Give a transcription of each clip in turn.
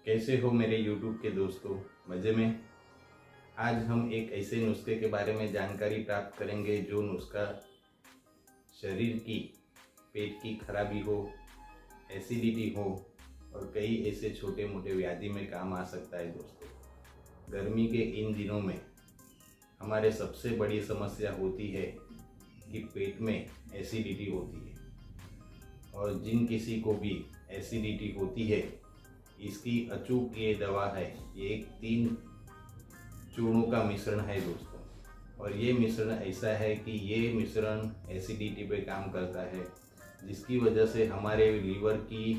कैसे हो मेरे YouTube के दोस्तों? मज़े में। आज हम एक ऐसे नुस्खे के बारे में जानकारी प्राप्त करेंगे जो नुस्खा शरीर की पेट की खराबी हो, एसिडिटी हो और कई ऐसे छोटे मोटे व्याधि में काम आ सकता है दोस्तों। गर्मी के इन दिनों में हमारे सबसे बड़ी समस्या होती है कि पेट में एसिडिटी होती है, और जिन किसी को भी एसिडिटी होती है इसकी अचूक ये दवा है। ये एक 3 चूर्णों का मिश्रण है दोस्तों, और ये मिश्रण ऐसा है कि ये मिश्रण एसिडिटी पे काम करता है, जिसकी वजह से हमारे लीवर की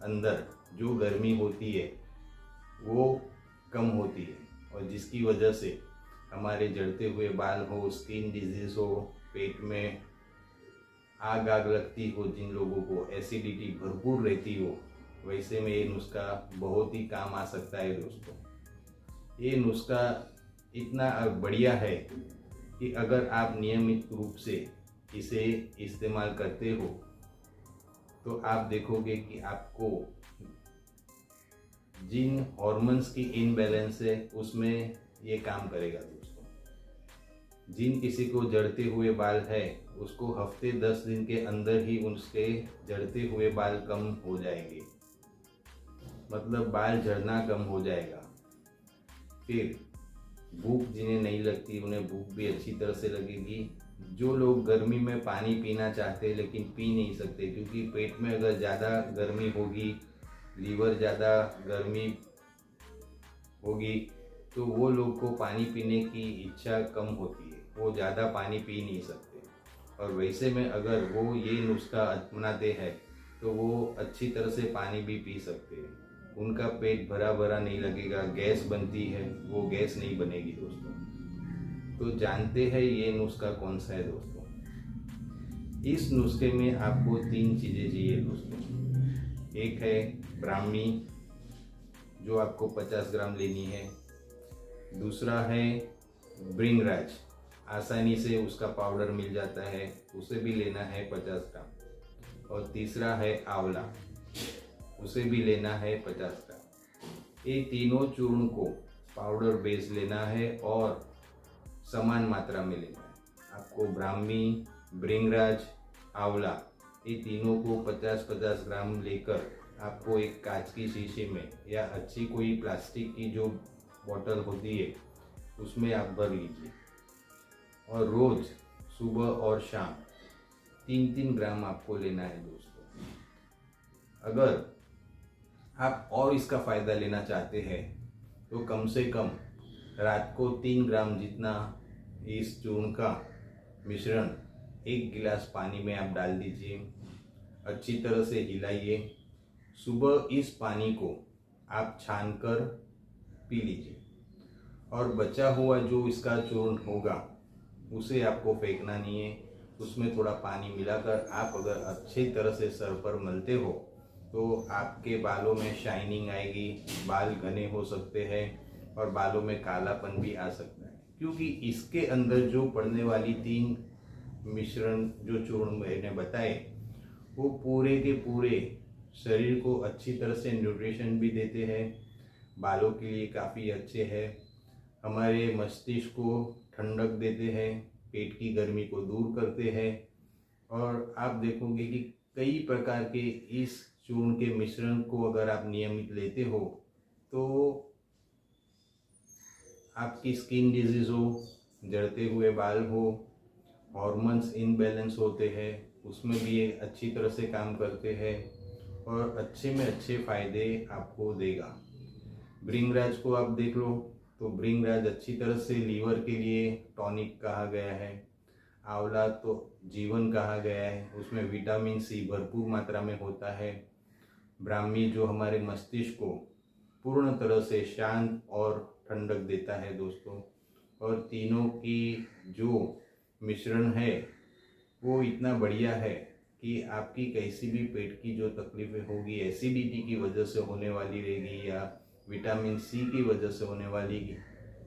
अंदर जो गर्मी होती है वो कम होती है, और जिसकी वजह से हमारे जड़ते हुए बाल हो, स्किन डिजीज़ हो, पेट में आग लगती हो, जिन लोगों को एसिडिटी भरपूर रहती हो, वैसे में ये नुस्खा बहुत ही काम आ सकता है दोस्तों। ये नुस्खा इतना बढ़िया है कि अगर आप नियमित रूप से इसे इस्तेमाल करते हो तो आप देखोगे कि आपको जिन हॉर्मोन्स की इनबैलेंस है उसमें ये काम करेगा दोस्तों। जिन किसी को जड़ते हुए बाल है उसको हफ्ते 10 दिन के अंदर ही उसके जड़ते हुए बाल कम हो जाएंगे, मतलब बाल झड़ना कम हो जाएगा। फिर भूख जिन्हें नहीं लगती उन्हें भूख भी अच्छी तरह से लगेगी। जो लोग गर्मी में पानी पीना चाहते हैं लेकिन पी नहीं सकते क्योंकि पेट में अगर ज़्यादा गर्मी होगी, लीवर ज़्यादा गर्मी होगी, तो वो लोग को पानी पीने की इच्छा कम होती है, वो ज़्यादा पानी पी नहीं सकते। और वैसे में अगर वो ये नुस्खा अपनाते हैं तो वो अच्छी तरह से पानी भी पी सकते हैं, उनका पेट भरा भरा नहीं लगेगा। गैस बनती है वो गैस नहीं बनेगी दोस्तों। तो जानते हैं ये नुस्खा कौन सा है दोस्तों? इस नुस्खे में आपको 3 चीज़ें चाहिए दोस्तों। एक है ब्राह्मी, जो आपको 50 ग्राम लेनी है। दूसरा है भृंगराज, आसानी से उसका पाउडर मिल जाता है, उसे भी लेना है 50 ग्राम। और तीसरा है आंवला, उसे भी लेना है 50 ग्राम। ये तीनों चूर्ण को पाउडर बेस लेना है और समान मात्रा में लेना है। आपको ब्राह्मी, भृंगराज, आंवला, ये तीनों को 50-50 ग्राम लेकर आपको एक कांच की शीशी में या अच्छी कोई प्लास्टिक की जो बोतल होती है उसमें आप भर लीजिए, और रोज़ सुबह और शाम 3-3 ग्राम आपको लेना है दोस्तों। अगर आप और इसका फ़ायदा लेना चाहते हैं तो कम से कम रात को 3 ग्राम जितना इस चूर्ण का मिश्रण 1 गिलास पानी में आप डाल दीजिए, अच्छी तरह से हिलाइए। सुबह इस पानी को आप छानकर पी लीजिए, और बचा हुआ जो इसका चूर्ण होगा उसे आपको फेंकना नहीं है। उसमें थोड़ा पानी मिलाकर आप अगर अच्छी तरह से सर पर मलते हो तो आपके बालों में शाइनिंग आएगी, बाल घने हो सकते हैं और बालों में कालापन भी आ सकता है, क्योंकि इसके अंदर जो पड़ने वाली 3 मिश्रण जो चूर्ण मैंने बताए वो पूरे के पूरे शरीर को अच्छी तरह से न्यूट्रिशन भी देते हैं, बालों के लिए काफ़ी अच्छे हैं, हमारे मस्तिष्क को ठंडक देते हैं, पेट की गर्मी को दूर करते हैं। और आप देखोगे कि कई प्रकार के इस चूर्ण के मिश्रण को अगर आप नियमित लेते हो तो आपकी स्किन डिजीज़ हो, जड़ते हुए बाल हो, हॉर्मोन्स इनबैलेंस होते हैं, उसमें भी ये अच्छी तरह से काम करते हैं और अच्छे में अच्छे फ़ायदे आपको देगा। भृंगराज को आप देख लो तो भृंगराज अच्छी तरह से लीवर के लिए टॉनिक कहा गया है। आंवला तो जीवन कहा गया है, उसमें विटामिन सी भरपूर मात्रा में होता है। ब्राह्मी जो हमारे मस्तिष्क को पूर्ण तरह से शांत और ठंडक देता है दोस्तों। और तीनों की जो मिश्रण है वो इतना बढ़िया है कि आपकी कैसी भी पेट की जो तकलीफ़ें होगी, एसिडिटी की वजह से होने वाली रहेगी या विटामिन सी की वजह से होने वाली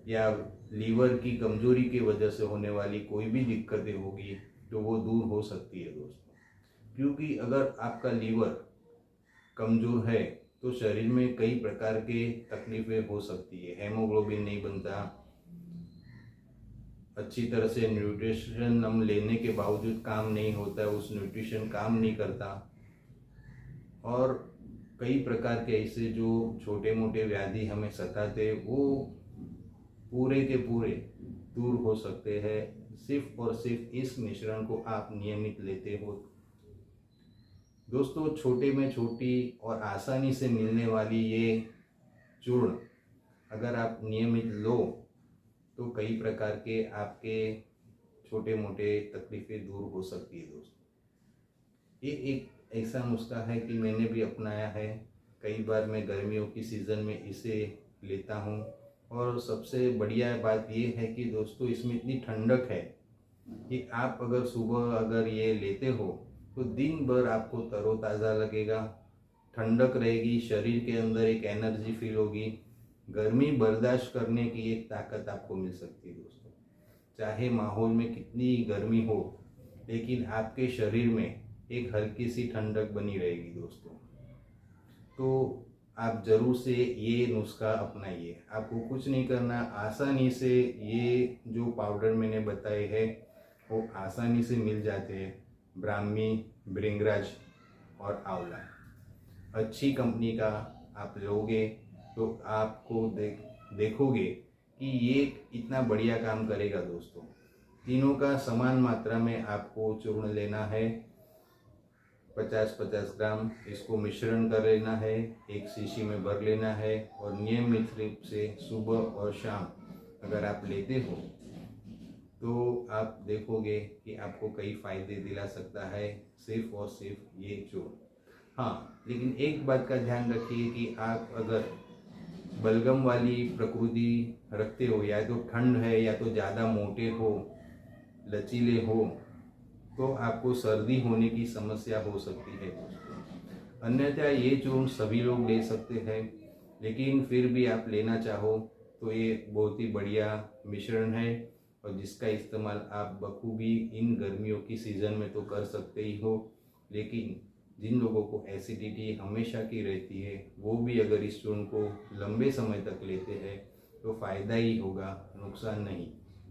या लीवर की कमजोरी की वजह से होने वाली कोई भी दिक्कतें होगी तो वो दूर हो सकती है दोस्तों। क्योंकि अगर आपका लीवर कमज़ोर है तो शरीर में कई प्रकार के तकलीफें हो सकती है। हेमोग्लोबिन नहीं बनता, अच्छी तरह से न्यूट्रिशन हम लेने के बावजूद काम नहीं होता, उस न्यूट्रिशन काम नहीं करता, और कई प्रकार के ऐसे जो छोटे मोटे व्याधि हमें सताते वो पूरे के पूरे दूर हो सकते हैं सिर्फ और सिर्फ इस मिश्रण को आप नियमित लेते हो। दोस्तों, छोटे में छोटी और आसानी से मिलने वाली ये चूर्ण अगर आप नियमित लो तो कई प्रकार के आपके छोटे मोटे तकलीफें दूर हो सकती है। दोस्तों, ये एक ऐसा नुस्खा है कि मैंने भी अपनाया है। कई बार मैं गर्मियों की सीज़न में इसे लेता हूँ, और सबसे बढ़िया बात ये है कि दोस्तों इसमें इतनी ठंडक है कि आप अगर सुबह अगर ये लेते हो तो दिन भर आपको तरोताज़ा लगेगा, ठंडक रहेगी, शरीर के अंदर एक एनर्जी फील होगी, गर्मी बर्दाश्त करने की एक ताकत आपको मिल सकती है। दोस्तों, चाहे माहौल में कितनी गर्मी हो लेकिन आपके शरीर में एक हल्की सी ठंडक बनी रहेगी। दोस्तों, तो आप ज़रूर से ये नुस्खा अपनाइए। आपको कुछ नहीं करना, आसानी से ये जो पाउडर मैंने बताए हैं वो आसानी से मिल जाते हैं। ब्राह्मी, भृंगराज और आंवला अच्छी कंपनी का आप लोगे तो आपको देखोगे कि ये इतना बढ़िया काम करेगा। दोस्तों, तीनों का समान मात्रा में आपको चूर्ण लेना है, 50-50 ग्राम इसको मिश्रण कर लेना है, एक शीशी में भर लेना है, और नियमित रूप से सुबह और शाम अगर आप लेते हो तो आप देखोगे कि आपको कई फायदे दिला सकता है सिर्फ और सिर्फ ये चूर्ण। हाँ, लेकिन एक बात का ध्यान रखिए कि आप अगर बलगम वाली प्रकृति रखते हो, या तो ठंड है या तो ज़्यादा मोटे हो, लचीले हो, तो आपको सर्दी होने की समस्या हो सकती है। दोस्तों, अन्यथा ये चूर्ण सभी लोग ले सकते हैं, लेकिन फिर भी आप लेना चाहो तो ये बहुत ही बढ़िया मिश्रण है, और जिसका इस्तेमाल आप बखूबी इन गर्मियों की सीज़न में तो कर सकते ही हो। लेकिन जिन लोगों को एसिडिटी हमेशा की रहती है वो भी अगर इस चूर्ण को लंबे समय तक लेते हैं तो फ़ायदा ही होगा, नुकसान नहीं।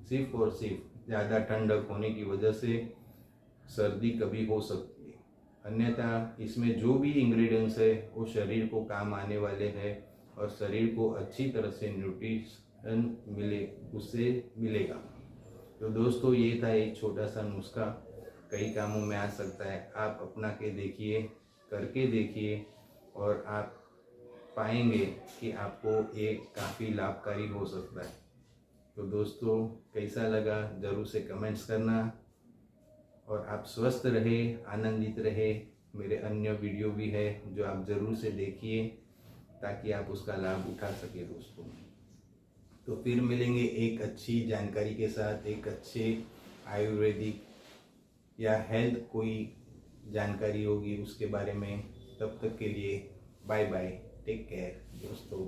सिर्फ और सिर्फ ज़्यादा ठंडक होने की वजह से सर्दी कभी हो सकती है, अन्यथा इसमें जो भी इंग्रेडिएंट्स है वो शरीर को काम आने वाले हैं, और शरीर को अच्छी तरह से न्यूट्रिशन मिले उससे मिलेगा। तो दोस्तों, ये था एक छोटा सा नुस्खा, कई कामों में आ सकता है। आप अपना के देखिए, करके देखिए, और आप पाएंगे कि आपको ये काफ़ी लाभकारी हो सकता है। तो दोस्तों, कैसा लगा ज़रूर से कमेंट्स करना, और आप स्वस्थ रहे, आनंदित रहे। मेरे अन्य वीडियो भी है जो आप ज़रूर से देखिए ताकि आप उसका लाभ उठा सके। दोस्तों, तो फिर मिलेंगे एक अच्छी जानकारी के साथ, एक अच्छे आयुर्वेदिक या हेल्थ कोई जानकारी होगी उसके बारे में। तब तक के लिए बाय बाय, टेक केयर दोस्तों।